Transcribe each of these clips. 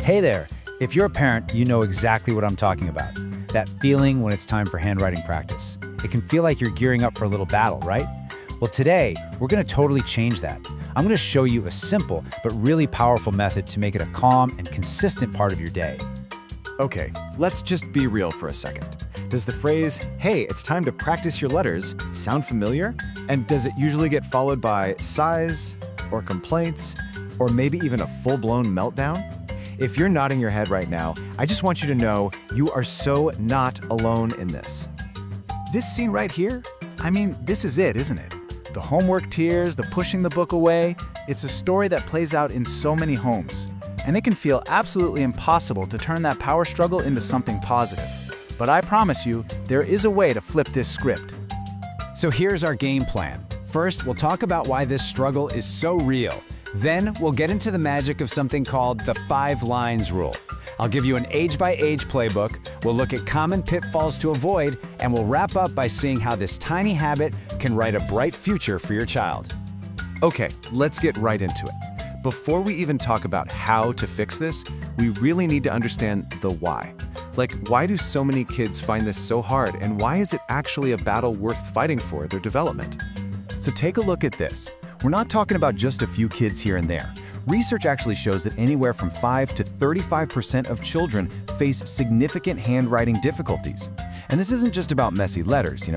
Hey there! If you're a parent, you know exactly what I'm talking about. That feeling when it's time for handwriting practice. It can feel like you're gearing up for a little battle, right? Well, today, we're going to totally change that. I'm going to show you a simple but really powerful method to make it a calm and consistent part of your day. Okay, let's just be real for a second. Does the phrase, "Hey, it's time to practice your letters," sound familiar? And does it usually get followed by sighs, or complaints, or maybe even a full-blown meltdown? If you're nodding your head right now, I just want you to know you are so not alone in this. This scene right here, this is it, isn't it? The homework tears, the pushing the book away, it's a story that plays out in so many homes. And it can feel absolutely impossible to turn that power struggle into something positive. But I promise you, there is a way to flip this script. So here's our game plan. First, we'll talk about why this struggle is so real. Then, we'll get into the magic of something called the 5 lines rule. I'll give you an age-by-age playbook, we'll look at common pitfalls to avoid, and we'll wrap up by seeing how this tiny habit can write a bright future for your child. Okay, let's get right into it. Before we even talk about how to fix this, we really need to understand the why. Like, why do so many kids find this so hard, and why is it actually a battle worth fighting for their development? So take a look at this. We're not talking about just a few kids here and there. Research actually shows that anywhere from 5 to 35% of children face significant handwriting difficulties. And this isn't just about messy letters,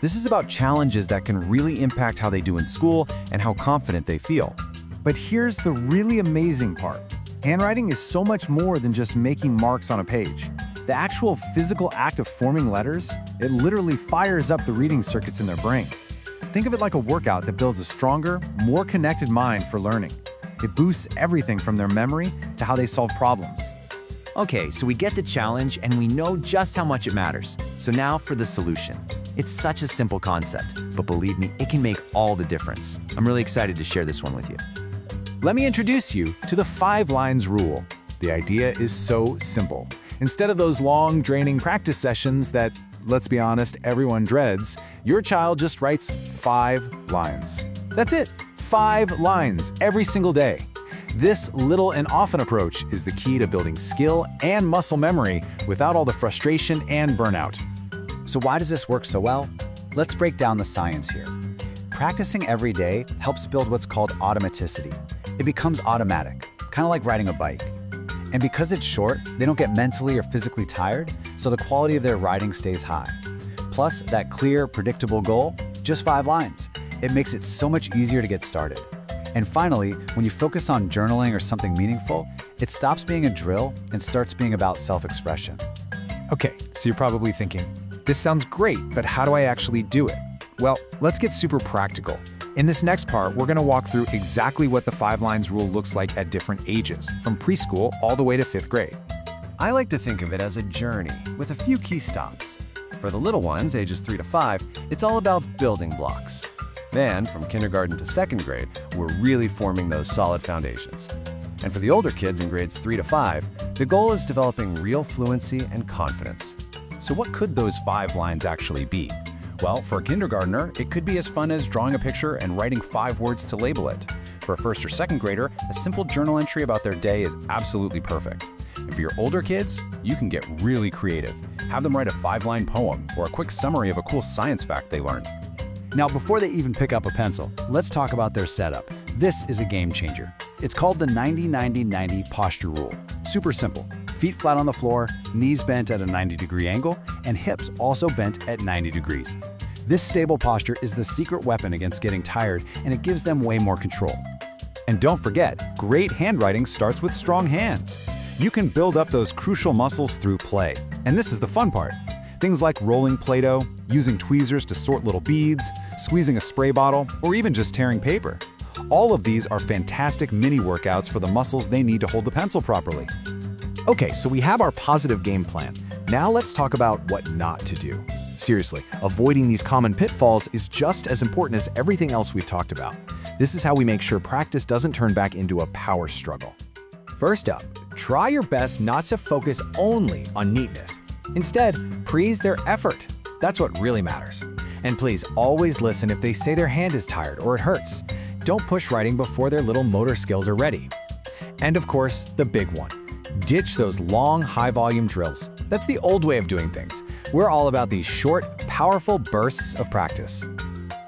This is about challenges that can really impact how they do in school and how confident they feel. But here's the really amazing part. Handwriting is so much more than just making marks on a page. The actual physical act of forming letters, it literally fires up the reading circuits in their brain. Think of it like a workout that builds a stronger, more connected mind for learning. It boosts everything from their memory to how they solve problems. Okay, so we get the challenge and we know just how much it matters. So now for the solution. It's such a simple concept, but believe me, it can make all the difference. I'm really excited to share this one with you. Let me introduce you to the 5 lines rule. The idea is so simple. Instead of those long, draining practice sessions that, let's be honest, everyone dreads, your child just writes 5 lines. That's it, 5 lines every single day. This little and often approach is the key to building skill and muscle memory without all the frustration and burnout. So why does this work so well? Let's break down the science here. Practicing every day helps build what's called automaticity. It becomes automatic, kind of like riding a bike. And because it's short, they don't get mentally or physically tired, so the quality of their writing stays high. Plus, that clear, predictable goal, just 5 lines. It makes it so much easier to get started. And finally, when you focus on journaling or something meaningful, it stops being a drill and starts being about self-expression. Okay, so you're probably thinking, this sounds great, but how do I actually do it? Well, let's get super practical. In this next part, we're going to walk through exactly what the 5 lines rule looks like at different ages, from preschool all the way to 5th grade. I like to think of it as a journey with a few key stops. For the little ones, ages 3 to 5, it's all about building blocks. Then, from kindergarten to 2nd grade, we're really forming those solid foundations. And for the older kids in grades 3 to 5, the goal is developing real fluency and confidence. So what could those 5 lines actually be? Well, for a kindergartner, it could be as fun as drawing a picture and writing 5 words to label it. For a 1st or 2nd grader, a simple journal entry about their day is absolutely perfect. And for your older kids, you can get really creative. Have them write a 5-line poem or a quick summary of a cool science fact they learned. Now, before they even pick up a pencil, let's talk about their setup. This is a game changer. It's called the 90-90-90 posture rule. Super simple. Feet flat on the floor, knees bent at a 90-degree angle, and hips also bent at 90 degrees. This stable posture is the secret weapon against getting tired, and it gives them way more control. And don't forget, great handwriting starts with strong hands. You can build up those crucial muscles through play. And this is the fun part. Things like rolling Play-Doh, using tweezers to sort little beads, squeezing a spray bottle, or even just tearing paper. All of these are fantastic mini workouts for the muscles they need to hold the pencil properly. Okay, so we have our positive game plan. Now let's talk about what not to do. Seriously, avoiding these common pitfalls is just as important as everything else we've talked about. This is how we make sure practice doesn't turn back into a power struggle. First up, try your best not to focus only on neatness. Instead, praise their effort. That's what really matters. And please always listen if they say their hand is tired or it hurts. Don't push writing before their little motor skills are ready. And of course, the big one. Ditch those long, high-volume drills. That's the old way of doing things. We're all about these short, powerful bursts of practice.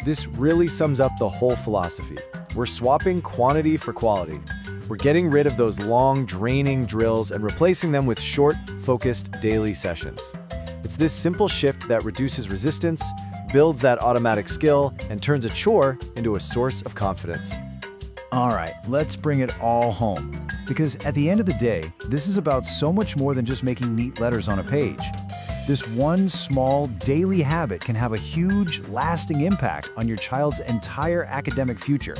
This really sums up the whole philosophy. We're swapping quantity for quality. We're getting rid of those long, draining drills and replacing them with short, focused daily sessions. It's this simple shift that reduces resistance, builds that automatic skill, and turns a chore into a source of confidence. All right, let's bring it all home. Because at the end of the day, this is about so much more than just making neat letters on a page. This one small daily habit can have a huge, lasting impact on your child's entire academic future.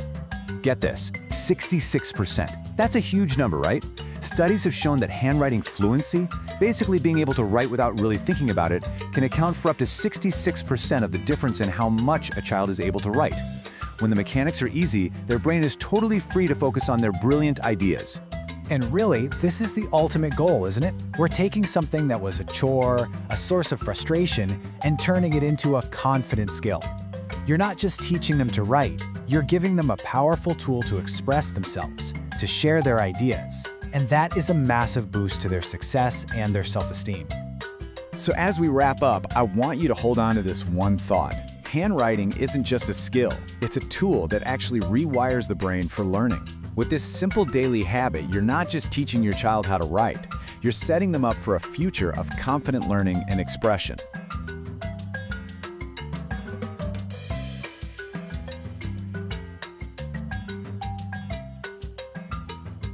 Get this, 66%. That's a huge number, right? Studies have shown that handwriting fluency, basically being able to write without really thinking about it, can account for up to 66% of the difference in how much a child is able to write. When the mechanics are easy, their brain is totally free to focus on their brilliant ideas. And really, this is the ultimate goal, isn't it? We're taking something that was a chore, a source of frustration, and turning it into a confident skill. You're not just teaching them to write, you're giving them a powerful tool to express themselves, to share their ideas. And that is a massive boost to their success and their self-esteem. So as we wrap up, I want you to hold on to this one thought. Handwriting isn't just a skill, it's a tool that actually rewires the brain for learning. With this simple daily habit, you're not just teaching your child how to write, you're setting them up for a future of confident learning and expression.